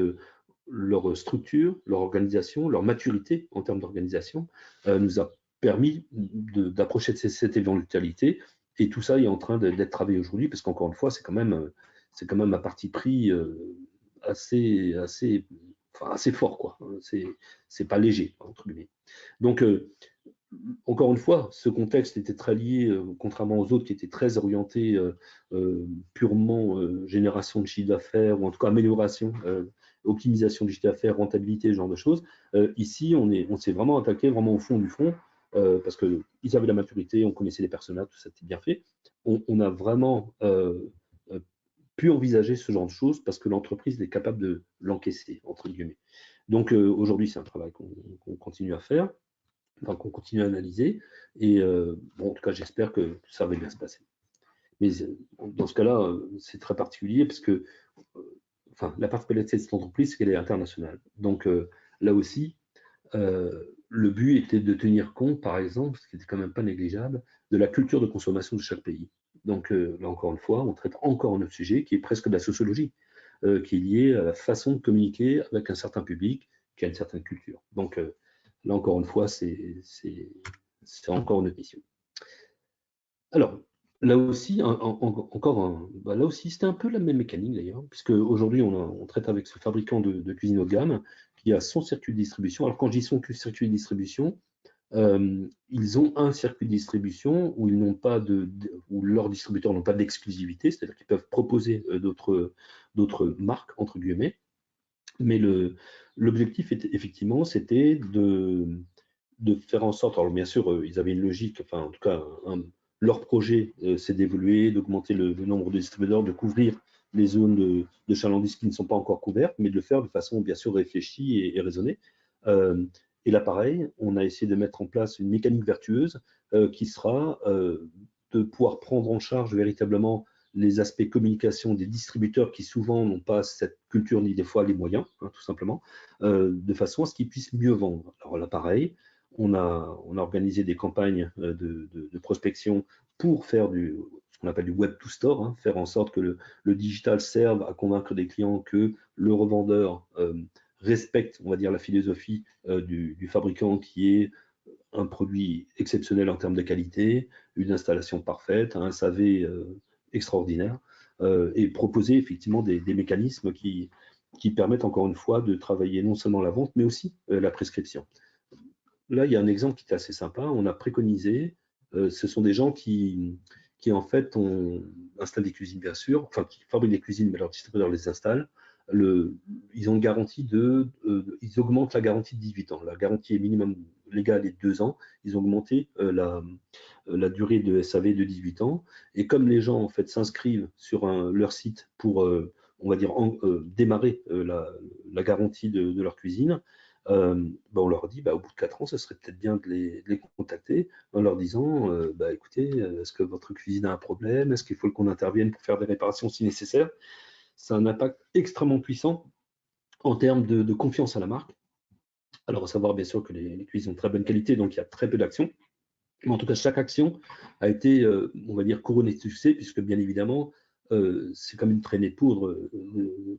leur structure, leur organisation, leur maturité en termes d'organisation nous a permis d'approcher de cette éventualité, et tout ça est en train d'être travaillé aujourd'hui, parce qu'encore une fois, c'est quand même un parti pris assez fort, quoi. C'est pas léger, entre guillemets. Donc, encore une fois, ce contexte était très lié, contrairement aux autres qui étaient très orientés purement génération de chiffre d'affaires, ou en tout cas amélioration, optimisation du chiffre d'affaires, rentabilité, ce genre de choses. Ici, on s'est vraiment attaqué vraiment au fond du fond, parce qu'ils avaient la maturité, on connaissait les personnages, tout ça était bien fait. On a vraiment pu envisager ce genre de choses parce que l'entreprise est capable de l'encaisser, entre guillemets. Donc aujourd'hui, c'est un travail qu'on continue à faire, enfin, qu'on continue à analyser. Et bon, en tout cas, j'espère que ça va bien se passer. Mais dans ce cas-là, c'est très particulier parce que enfin, la particularité de cette entreprise, c'est qu'elle est internationale. Donc là aussi, le but était de tenir compte, par exemple, ce qui n'était quand même pas négligeable, de la culture de consommation de chaque pays. Donc là encore une fois, on traite encore un autre sujet qui est presque de la sociologie, qui est lié à la façon de communiquer avec un certain public qui a une certaine culture. Donc là encore une fois, c'est encore une autre mission. Alors, là aussi, là aussi, c'était un peu la même mécanique d'ailleurs, puisque aujourd'hui, on traite avec ce fabricant de cuisine haut de gamme qui a son circuit de distribution. Alors, quand je dis son circuit de distribution, ils ont un circuit de distribution où ils n'ont pas où leurs distributeurs n'ont pas d'exclusivité, c'est-à-dire qu'ils peuvent proposer d'autres marques, entre guillemets. Mais l'objectif, effectivement, c'était de faire en sorte, alors bien sûr, ils avaient une logique, enfin en tout cas, leur projet, c'est d'évoluer, d'augmenter le nombre de distributeurs, de couvrir les zones de chalandise qui ne sont pas encore couvertes, mais de le faire de façon bien sûr réfléchie et raisonnée. Et là, pareil, on a essayé de mettre en place une mécanique vertueuse qui sera de pouvoir prendre en charge véritablement les aspects communication des distributeurs qui souvent n'ont pas cette culture ni des fois les moyens, hein, tout simplement, de façon à ce qu'ils puissent mieux vendre. Alors là, pareil, on a organisé des campagnes de prospection pour faire ce qu'on appelle du web to store, hein, faire en sorte que le digital serve à convaincre des clients que le revendeur respecte, on va dire, la philosophie du fabricant qui est un produit exceptionnel en termes de qualité, une installation parfaite, un SAV extraordinaire, et proposer effectivement des mécanismes qui permettent encore une fois de travailler non seulement la vente, mais aussi la prescription. Là, il y a un exemple qui est assez sympa. On a préconisé, ce sont des gens qui en fait installent des cuisines, bien sûr, enfin qui fabriquent des cuisines, mais leurs distributeurs les installent. Ils ont une garantie ils augmentent la garantie de 18 ans. La garantie est minimum légale est de 2 ans. Ils ont augmenté la durée de SAV de 18 ans. Et comme les gens en fait s'inscrivent sur leur site pour, on va dire, démarrer la garantie de leur cuisine, on leur dit, au bout de 4 ans, ce serait peut-être bien de les contacter en leur disant, écoutez, est-ce que votre cuisine a un problème? Est-ce qu'il faut qu'on intervienne pour faire des réparations si nécessaire? Ça a un impact extrêmement puissant en termes de confiance à la marque. Alors, à savoir bien sûr que les cuisines ont de très bonne qualité, donc il y a très peu d'actions. Mais en tout cas, chaque action a été, on va dire, couronnée de succès, puisque bien évidemment, c'est comme une traînée de poudre.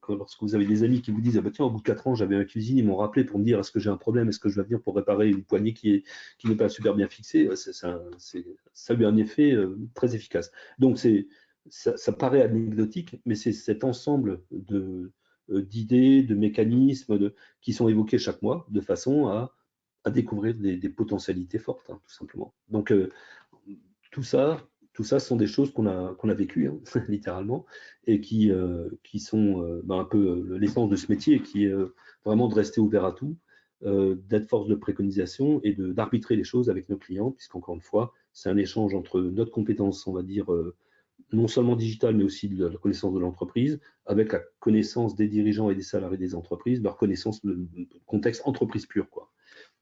Lorsque vous avez des amis qui vous disent, ah bah tiens, au bout de 4 ans, j'avais ma cuisine, ils m'ont rappelé pour me dire, est-ce que j'ai un problème, est-ce que je dois venir pour réparer une poignée qui n'est pas super bien fixée, ça a eu un effet très efficace. Donc, ça paraît anecdotique, mais c'est cet ensemble d'idées, de mécanismes qui sont évoqués chaque mois, de façon à découvrir des potentialités fortes, hein, tout simplement. Donc, tout ça, ce sont des choses qu'on a vécues, hein, littéralement, et qui sont un peu l'essence de ce métier, qui est vraiment de rester ouvert à tout, d'être force de préconisation et d'arbitrer les choses avec nos clients, puisqu'encore une fois, c'est un échange entre notre compétence, on va dire, non seulement digitale, mais aussi de la connaissance de l'entreprise, avec la connaissance des dirigeants et des salariés des entreprises, leur connaissance de contexte entreprise pure, quoi.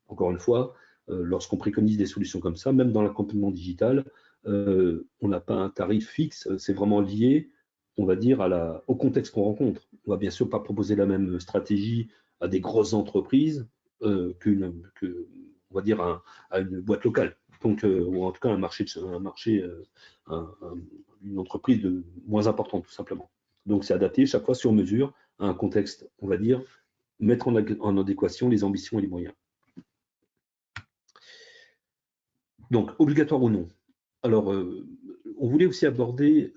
Encore une fois, lorsqu'on préconise des solutions comme ça, même dans l'accompagnement digital, on n'a pas un tarif fixe, c'est vraiment lié, on va dire, au contexte qu'on rencontre. On ne va bien sûr pas proposer la même stratégie à des grosses entreprises on va dire, à une boîte locale. Donc, ou en tout cas une entreprise moins importante, tout simplement. Donc, c'est adapté chaque fois sur mesure à un contexte, on va dire, mettre en adéquation les ambitions et les moyens. Donc, obligatoire ou non. Alors, on voulait aussi aborder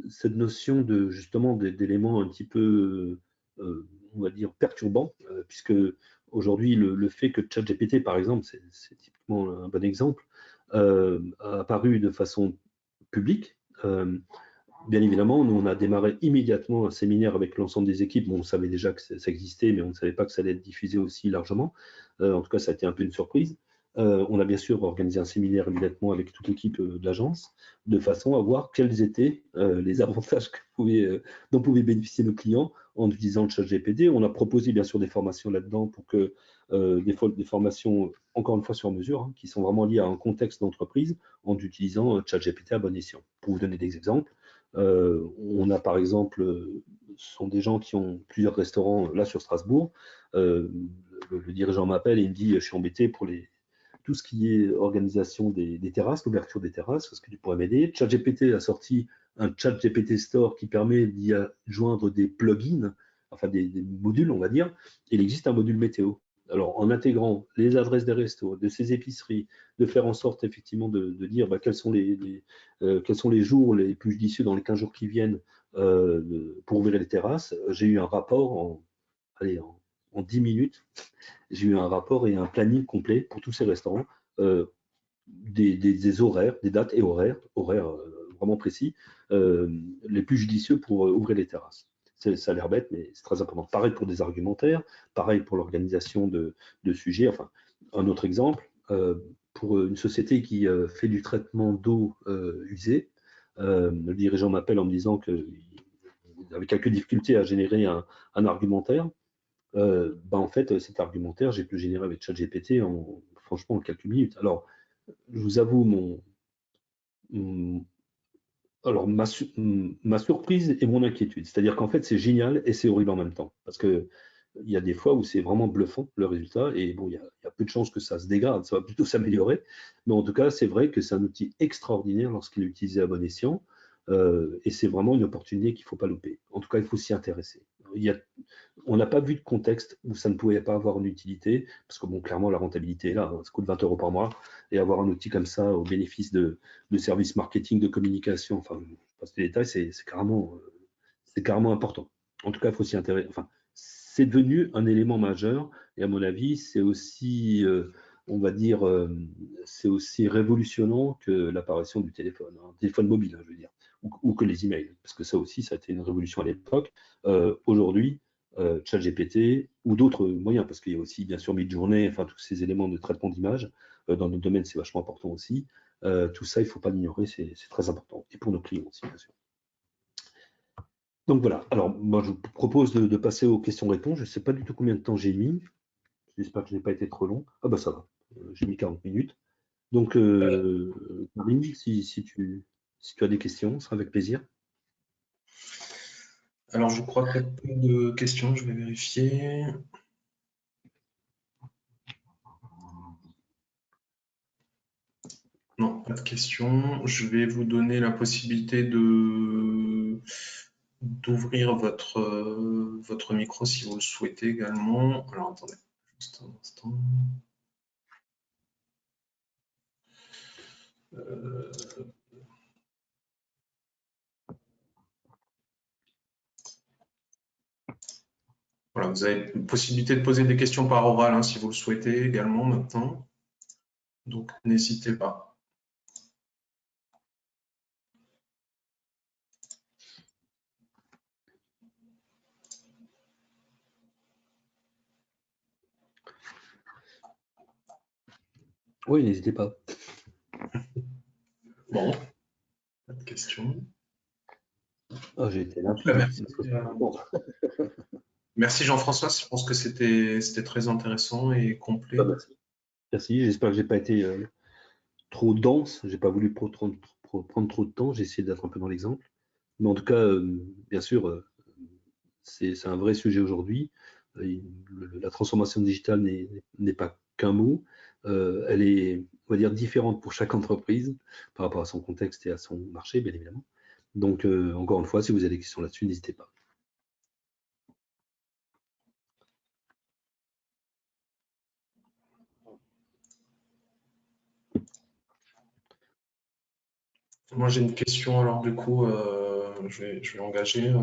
cette notion justement d'éléments un petit peu, on va dire, perturbants, puisque aujourd'hui, le fait que ChatGPT, par exemple, c'est typiquement un bon exemple, a apparu de façon publique. Bien évidemment, nous, on a démarré immédiatement un séminaire avec l'ensemble des équipes. Bon, on savait déjà que ça existait, mais on ne savait pas que ça allait être diffusé aussi largement. En tout cas, ça a été un peu une surprise. On a bien sûr organisé un séminaire immédiatement avec toute l'équipe de l'agence, de façon à voir quels étaient les avantages dont pouvaient bénéficier nos clients en utilisant le ChatGPT. On a proposé bien sûr des formations là-dedans pour que des formations, encore une fois sur mesure, hein, qui sont vraiment liées à un contexte d'entreprise en utilisant ChatGPT à bon escient. Pour vous donner des exemples, on a par exemple, ce sont des gens qui ont plusieurs restaurants là sur Strasbourg. Le dirigeant m'appelle et il me dit, je suis embêté pour tout ce qui est organisation des terrasses, l'ouverture des terrasses, est-ce que tu pourrais m'aider? ChatGPT a sorti un ChatGPT Store qui permet d'y joindre des plugins, enfin des modules, on va dire. Il existe un module météo. Alors, en intégrant les adresses des restos, de ces épiceries, de faire en sorte effectivement de dire quels sont les jours les plus judicieux dans les 15 jours qui viennent pour ouvrir les terrasses, j'ai eu un rapport en 10 minutes. J'ai eu un rapport et un planning complet pour tous ces restaurants, des horaires, des dates et horaires vraiment précis, les plus judicieux pour ouvrir les terrasses. Ça a l'air bête, mais c'est très important. Pareil pour des argumentaires, pareil pour l'organisation de sujets. Enfin, un autre exemple, pour une société qui fait du traitement d'eau usée, le dirigeant m'appelle en me disant qu'il avait quelques difficultés à générer un argumentaire. En fait, cet argumentaire, j'ai pu le générer avec ChatGPT franchement en quelques minutes. Alors, je vous avoue ma surprise et mon inquiétude. C'est-à-dire qu'en fait, c'est génial et c'est horrible en même temps. Parce qu'il y a des fois où c'est vraiment bluffant le résultat. Et bon, il y a y a peu de chances que ça se dégrade, ça va plutôt s'améliorer. Mais en tout cas, c'est vrai que c'est un outil extraordinaire lorsqu'il est utilisé à bon escient. Et c'est vraiment une opportunité qu'il ne faut pas louper. En tout cas, il faut s'y intéresser. On n'a pas vu de contexte où ça ne pouvait pas avoir une utilité, parce que bon, clairement, la rentabilité est là, hein, ça coûte 20 € par mois, et avoir un outil comme ça au bénéfice de services marketing, de communication, enfin, je passe les détails, c'est carrément important. En tout cas, il faut s'y intéresser. Enfin, c'est devenu un élément majeur, et à mon avis, c'est aussi, on va dire, c'est aussi révolutionnant que l'apparition du téléphone, hein, téléphone mobile, hein, je veux dire, ou que les emails, parce que ça aussi, ça a été une révolution à l'époque. Aujourd'hui, ChatGPT ou d'autres moyens, parce qu'il y a aussi bien sûr Midjourney, enfin tous ces éléments de traitement d'image, dans notre domaine c'est vachement important aussi. Tout ça, il ne faut pas l'ignorer, c'est très important, et pour nos clients aussi, bien sûr. Donc voilà, alors moi je vous propose de passer aux questions-réponses. Je ne sais pas du tout combien de temps j'ai mis, j'espère que je n'ai pas été trop long. Ah bah ça va, j'ai mis 40 minutes. Donc Marine, si tu as des questions, ce sera avec plaisir. Alors, je crois qu'il n'y a pas de questions, je vais vérifier. Non, pas de questions. Je vais vous donner la possibilité d'ouvrir votre micro si vous le souhaitez également. Alors, attendez, juste un instant. Voilà, vous avez la possibilité de poser des questions par oral, hein, si vous le souhaitez également maintenant. Donc, n'hésitez pas. Oui, n'hésitez pas. Bon, pas de questions. Ah, j'ai été limpide. Merci. Merci Jean-François, je pense que c'était très intéressant et complet. Merci, j'espère que j'ai pas été trop dense, j'ai pas voulu prendre trop de temps, j'ai essayé d'être un peu dans l'exemple. Mais en tout cas, bien sûr, c'est un vrai sujet aujourd'hui. La transformation digitale n'est pas qu'un mot. Elle est, on va dire, différente pour chaque entreprise par rapport à son contexte et à son marché, bien évidemment. Donc, encore une fois, si vous avez des questions là-dessus, n'hésitez pas. Moi, j'ai une question, alors du coup, je vais engager.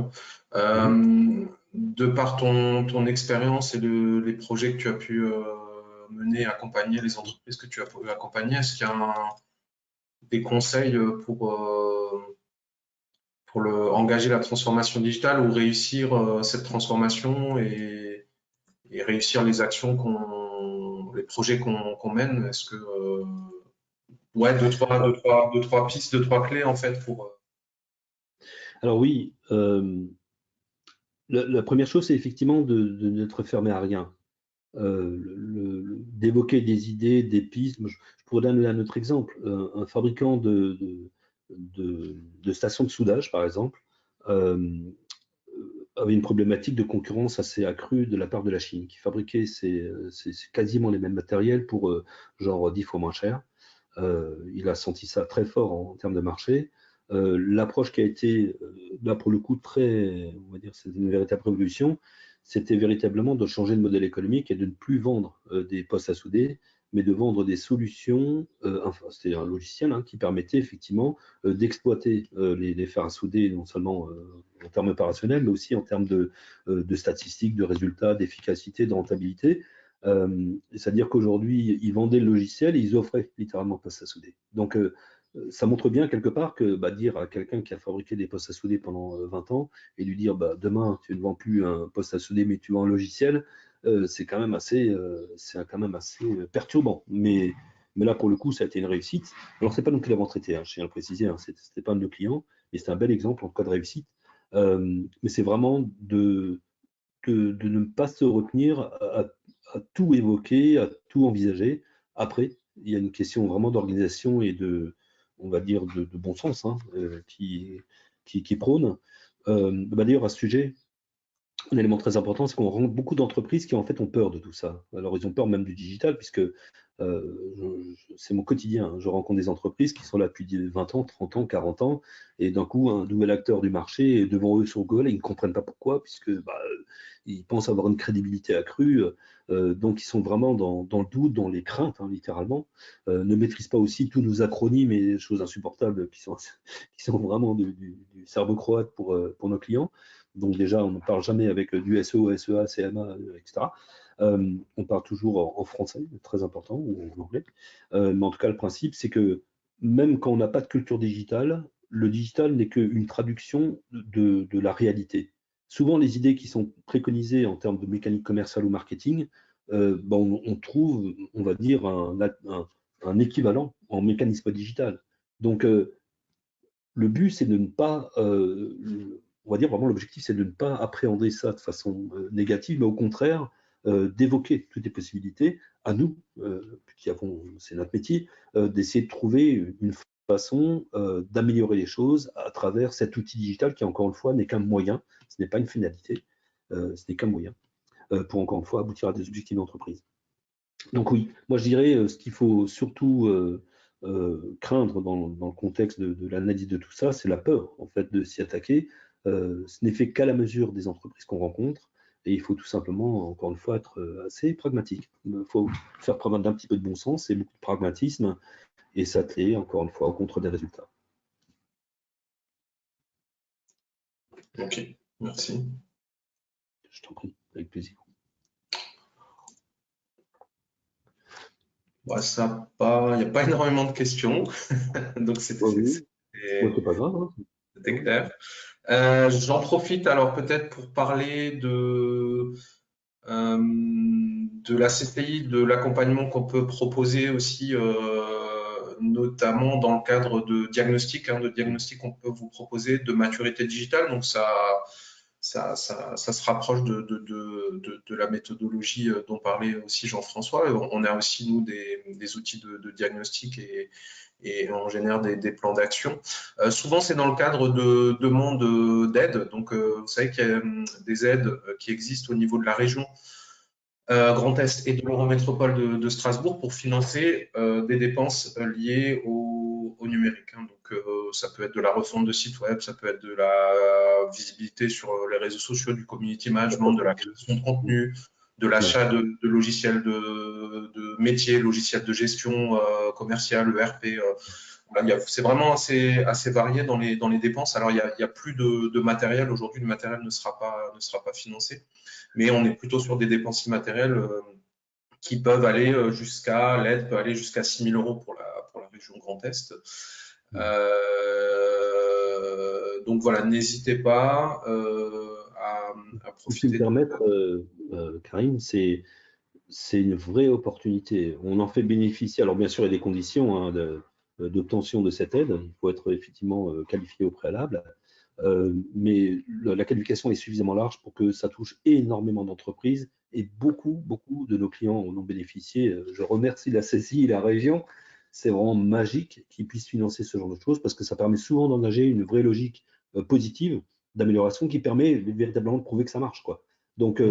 De par ton expérience et les projets que tu as pu mener, accompagner, les entreprises que tu as pu accompagner, est-ce qu'il y a des conseils pour engager la transformation digitale ou réussir cette transformation et réussir les actions les projets qu'on mène? Est-ce que, ouais, deux, trois pistes, deux, trois clés en fait pour. Alors oui, la première chose, c'est effectivement de n'être fermé à rien. D'évoquer des idées, des pistes. Je pourrais donner un autre exemple. Un fabricant de stations de soudage, par exemple, avait une problématique de concurrence assez accrue de la part de la Chine, qui fabriquait quasiment les mêmes matériels pour genre 10 fois moins cher. Il a senti ça très fort en termes de marché. L'approche qui a été, là pour le coup, on va dire, c'est une véritable révolution, c'était véritablement de changer de modèle économique et de ne plus vendre des postes à souder, mais de vendre des solutions, enfin, c'était un logiciel hein, qui permettait effectivement d'exploiter les fers à souder, non seulement en termes opérationnels, mais aussi en termes de statistiques, de résultats, d'efficacité, de rentabilité. C'est-à-dire qu'aujourd'hui, ils vendaient le logiciel et ils offraient littéralement poste à souder. Donc, ça montre bien quelque part que dire à quelqu'un qui a fabriqué des postes à souder pendant 20 ans et lui dire demain tu ne vends plus un poste à souder mais tu vends un logiciel, c'est quand même assez, perturbant. Mais là pour le coup ça a été une réussite. Alors c'est pas nous qui l'avons traité, hein, je tiens à le préciser, hein, c'était pas un de nos clients, mais c'est un bel exemple en cas de réussite. Mais c'est vraiment de ne pas se retenir à tout évoquer, à tout envisager. Après, il y a une question vraiment d'organisation et on va dire, de bon sens hein, qui prône. D'ailleurs, à ce sujet, un élément très important, c'est qu'on rencontre beaucoup d'entreprises qui en fait ont peur de tout ça. Alors ils ont peur même du digital, puisque c'est mon quotidien, hein. Je rencontre des entreprises qui sont là depuis 20 ans, 30 ans, 40 ans, et d'un coup un nouvel acteur du marché est devant eux sur Google et ils ne comprennent pas pourquoi, puisque ils pensent avoir une crédibilité accrue, donc ils sont vraiment dans le doute, dans les craintes, hein, littéralement, ne maîtrisent pas aussi tous nos acronymes et des choses insupportables qui sont vraiment du cerveau croate pour nos clients. Donc déjà, on ne parle jamais avec du SEO, SEA, CMA, etc. On parle toujours en français, très important, ou en anglais. Mais en tout cas, le principe, c'est que même quand on n'a pas de culture digitale, le digital n'est qu'une traduction de la réalité. Souvent, les idées qui sont préconisées en termes de mécanique commerciale ou marketing, on trouve, on va dire, un équivalent en mécanisme digital. Donc, le but, c'est de ne pas, on va dire vraiment l'objectif, c'est de ne pas appréhender ça de façon négative, mais au contraire, d'évoquer toutes les possibilités, à nous, qui avons, c'est notre métier, d'essayer de trouver une façon d'améliorer les choses à travers cet outil digital qui, encore une fois, n'est qu'un moyen, ce n'est pas une finalité, ce n'est qu'un moyen pour, encore une fois, aboutir à des objectifs d'entreprise. Donc oui, moi je dirais ce qu'il faut surtout craindre dans le contexte de l'analyse de tout ça, c'est la peur en fait de s'y attaquer. Ce n'est fait qu'à la mesure des entreprises qu'on rencontre et il faut tout simplement, encore une fois, être assez pragmatique. Il faut faire preuve d'un petit peu de bon sens et beaucoup de pragmatisme et s'atteler, encore une fois, au contrôle des résultats. Ok, merci. Je t'en prie, avec plaisir. Bah, il n'y a pas énormément de questions, donc c'était C'est pas grave, hein. clair. J'en profite alors peut-être pour parler de la CCI, de l'accompagnement qu'on peut proposer aussi, notamment dans le cadre de diagnostic, on peut vous proposer de maturité digitale. Donc ça se rapproche de la méthodologie dont parlait aussi Jean-François. On a aussi, nous, des outils de diagnostic et on génère des plans d'action. Souvent, c'est dans le cadre de demandes d'aide. Donc, vous savez qu'il y a des aides qui existent au niveau de la région Grand Est et de l'Eurométropole de Strasbourg pour financer des dépenses liées au numérique. Donc, ça peut être de la refonte de site web, ça peut être de la visibilité sur les réseaux sociaux, du community management, de la création de contenu, de l'achat de logiciels de métier, logiciels de gestion commerciale, ERP. C'est vraiment assez varié dans les dépenses. Alors, il y a plus de matériel. Aujourd'hui, le matériel ne sera pas financé. Mais on est plutôt sur des dépenses immatérielles qui peuvent aller l'aide peut aller jusqu'à 6 000 € pour la région Grand Est. Donc voilà, n'hésitez pas à profiter. Si je peux me permettre, Karim, c'est une vraie opportunité. On en fait bénéficier. Alors bien sûr, il y a des conditions hein, d'obtention de cette aide. Il faut être effectivement qualifié au préalable. Mais la qualification est suffisamment large pour que ça touche énormément d'entreprises et beaucoup de nos clients en ont bénéficié. Je remercie la CCI et la région. C'est vraiment magique qu'ils puissent financer ce genre de choses parce que ça permet souvent d'engager une vraie logique positive d'amélioration qui permet véritablement de prouver que ça marche, quoi. Donc,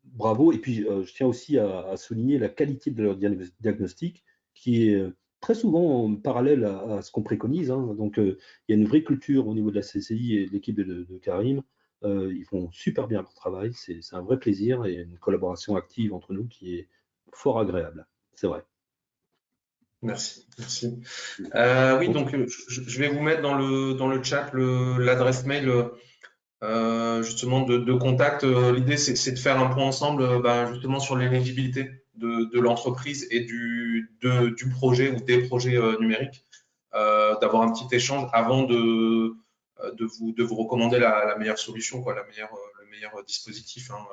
bravo. Et puis, je tiens aussi à souligner la qualité de leur diagnostic qui est très souvent en parallèle à ce qu'on préconise, hein. Donc, il y a une vraie culture au niveau de la CCI et de l'équipe de Karim. Ils font super bien leur travail. C'est un vrai plaisir et une collaboration active entre nous qui est fort agréable. C'est vrai. Merci. Oui, donc je vais vous mettre dans le chat l'adresse mail justement de contact. L'idée, c'est de faire un point ensemble justement sur l'éligibilité de l'entreprise et du projet ou des projets numériques, d'avoir un petit échange avant de vous recommander la meilleure solution, quoi, le meilleur dispositif. Hein.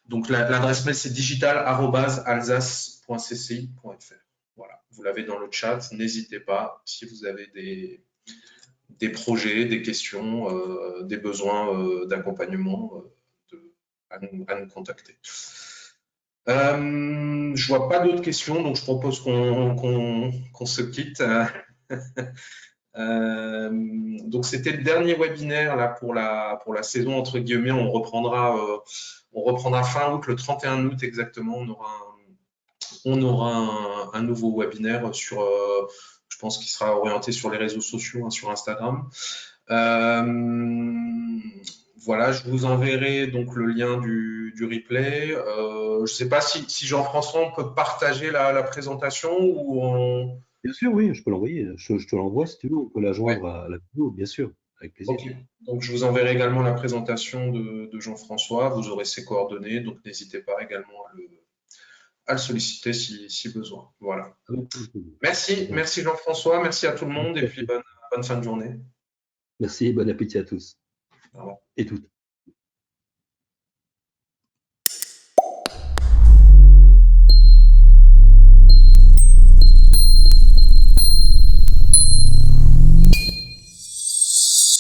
Donc l'adresse mail, c'est digital@alsace.cci.fr. Voilà, vous l'avez dans le chat. N'hésitez pas si vous avez des projets, des questions, des besoins d'accompagnement, à nous contacter. Je vois pas d'autres questions, donc je propose qu'on se quitte. Donc c'était le dernier webinaire là pour la saison entre guillemets. On reprendra fin août, le 31 août exactement. On aura un nouveau webinaire sur, je pense qu'il sera orienté sur les réseaux sociaux, hein, sur Instagram. Voilà, je vous enverrai donc le lien du replay. Je ne sais pas si Jean-François, on peut partager la présentation ou on... Bien sûr, oui, je peux l'envoyer. Je te l'envoie si tu veux. On peut la Ouais, joindre à la vidéo, bien sûr, avec plaisir. ok. Donc je vous enverrai également la présentation de Jean-François. Vous aurez ses coordonnées, donc n'hésitez pas également à le solliciter si besoin. Voilà. Avec plaisir. Merci Jean-François, merci à tout le monde et Merci à puis tous. bonne fin de journée. Merci et bon appétit à tous Au revoir. et toutes.